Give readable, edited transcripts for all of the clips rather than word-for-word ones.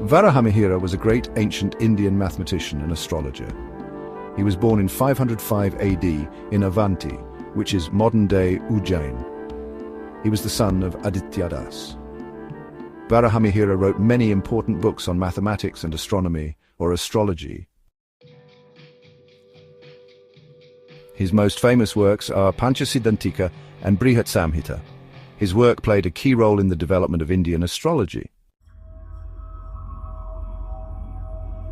Varahamihira was a great ancient Indian mathematician and astrologer. He was born in 505 AD in Avanti, which is modern-day Ujjain. He was the son of Adityadas. Varahamihira wrote many important books on mathematics and astronomy, or astrology. His most famous works are Panchasiddhantika and Samhita. His work played a key role in the development of Indian astrology.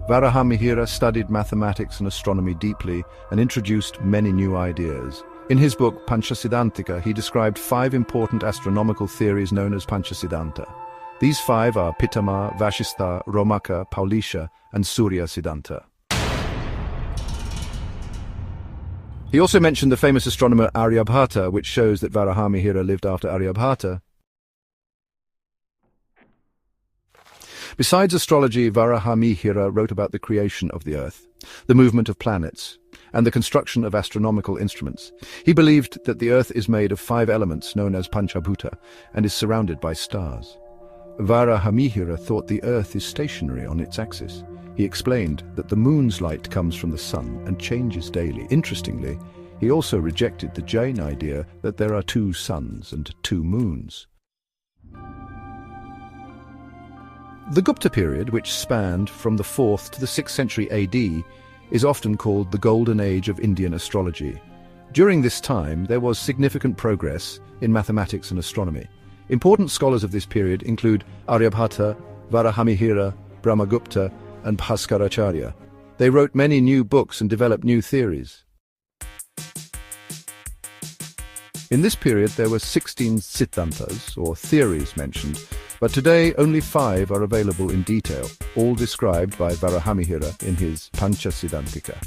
Varahamihira studied mathematics and astronomy deeply and introduced many new ideas. In his book Panchasiddhantika, he described 5 important astronomical theories known as Panchasiddhanta. These 5 are Pitamah, Vashistha, Romaka, Paulisha, and Surya Siddhanta. He also mentioned the famous astronomer Aryabhata, which shows that Varahamihira lived after Aryabhata. Besides astrology, Varahamihira wrote about the creation of the earth, the movement of planets, and the construction of astronomical instruments. He believed that the earth is made of 5 elements known as Panchabhuta and is surrounded by stars. Varahamihira thought the earth is stationary on its axis. He explained that the moon's light comes from the sun and changes daily. Interestingly, he also rejected the Jain idea that there are 2 suns and 2 moons. The Gupta period, which spanned from the 4th to the 6th century AD, is often called the Golden Age of Indian astrology. During this time, there was significant progress in mathematics and astronomy. Important scholars of this period include Aryabhata, Varahamihira, Brahmagupta, and Bhaskaracharya. They wrote many new books and developed new theories. In this period, there were 16 Siddhantas, or theories, mentioned, but today only 5 are available in detail, all described by Varahamihira in his Panchasiddhantika.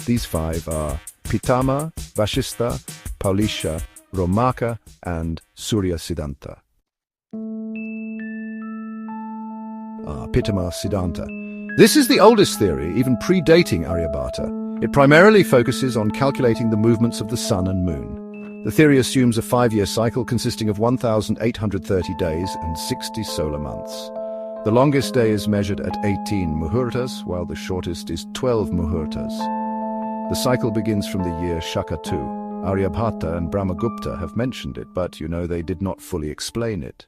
These 5 are Pitamah, Vashistha, Paulisha, Romaka, and Surya Siddhanta. Pitamah Siddhanta. This is the oldest theory, even predating Aryabhata. It primarily focuses on calculating the movements of the sun and moon. The theory assumes a 5-year cycle consisting of 1,830 days and 60 solar months. The longest day is measured at 18 muhurtas, while the shortest is 12 muhurtas. The cycle begins from the year Shaka II. Aryabhata and Brahmagupta have mentioned it, but they did not fully explain it.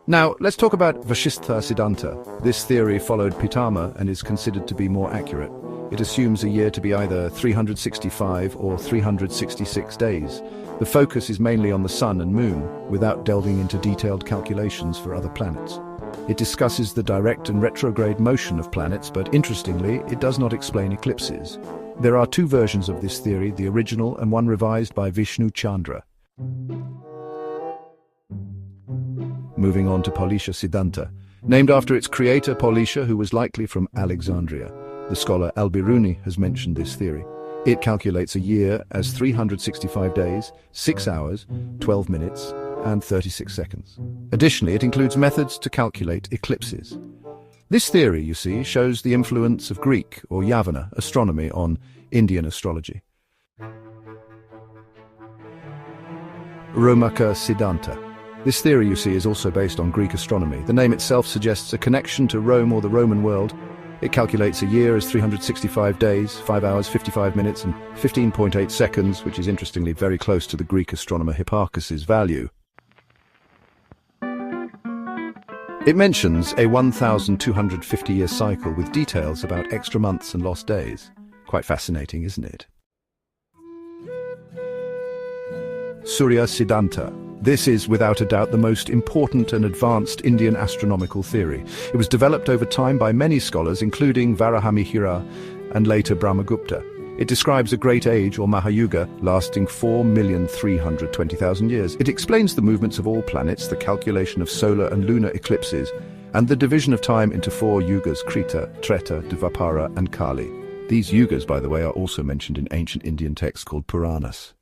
Now, let's talk about Vashistha Siddhanta. This theory followed Pitamah and is considered to be more accurate. It assumes a year to be either 365 or 366 days. The focus is mainly on the sun and moon, without delving into detailed calculations for other planets. It discusses the direct and retrograde motion of planets, but interestingly, it does not explain eclipses. There are 2 versions of this theory, the original and one revised by Vishnu Chandra. Moving on to Paulisha Siddhanta. Named after its creator, Paulisha, who was likely from Alexandria. The scholar Al-Biruni has mentioned this theory. It calculates a year as 365 days, 6 hours, 12 minutes, and 36 seconds. Additionally, it includes methods to calculate eclipses. This theory, you see, shows the influence of Greek, or Yavana, astronomy on Indian astrology. Romaka Siddhanta. This theory, you see, is also based on Greek astronomy. The name itself suggests a connection to Rome or the Roman world. It calculates a year as 365 days, 5 hours, 55 minutes, and 15.8 seconds, which is interestingly very close to the Greek astronomer Hipparchus's value. It mentions a 1,250-year cycle with details about extra months and lost days. Quite fascinating, isn't it? Surya Siddhanta. This is, without a doubt, the most important and advanced Indian astronomical theory. It was developed over time by many scholars, including Varahamihira and later Brahmagupta. It describes a great age, or Mahayuga, lasting 4,320,000 years. It explains the movements of all planets, the calculation of solar and lunar eclipses, and the division of time into 4 yugas: Krita, Treta, Dvapara, and Kali. These yugas, by the way, are also mentioned in ancient Indian texts called Puranas.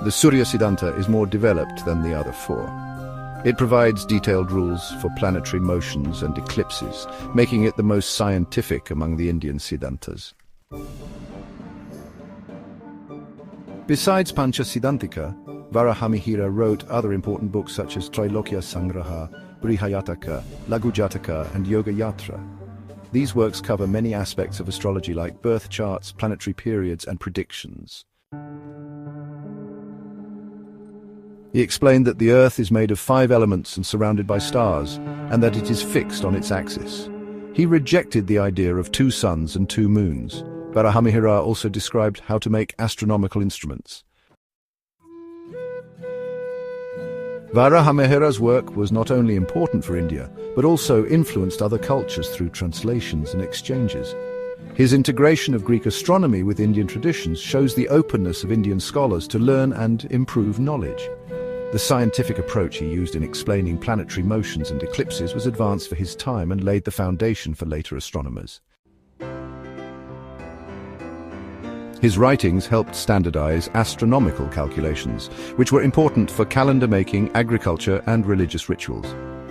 The Surya Siddhanta is more developed than the other 4. It provides detailed rules for planetary motions and eclipses, making it the most scientific among the Indian Siddhantas. Besides Panchasiddhantika, Varahamihira wrote other important books such as Trailokya Sangraha, Brihayataka, Lagujataka, and Yoga Yatra. These works cover many aspects of astrology like birth charts, planetary periods, and predictions. He explained that the Earth is made of 5 elements and surrounded by stars, and that it is fixed on its axis. He rejected the idea of 2 suns and 2 moons. Varahamihira also described how to make astronomical instruments. Varahamihira's work was not only important for India, but also influenced other cultures through translations and exchanges. His integration of Greek astronomy with Indian traditions shows the openness of Indian scholars to learn and improve knowledge. The scientific approach he used in explaining planetary motions and eclipses was advanced for his time and laid the foundation for later astronomers. His writings helped standardize astronomical calculations, which were important for calendar making, agriculture, and religious rituals.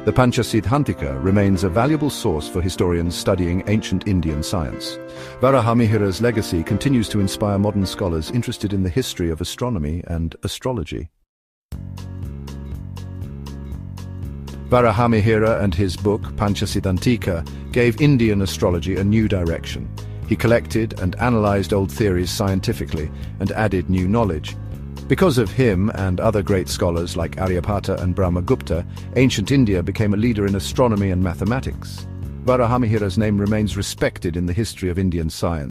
The Panchasiddhantika remains a valuable source for historians studying ancient Indian science. Varahamihira's legacy continues to inspire modern scholars interested in the history of astronomy and astrology. Varahamihira and his book Panchasiddhantika gave Indian astrology a new direction. He collected and analyzed old theories scientifically and added new knowledge. Because of him and other great scholars like Aryabhata and Gupta, ancient India became a leader in astronomy and mathematics. Varahamihira's name remains respected in the history of Indian science.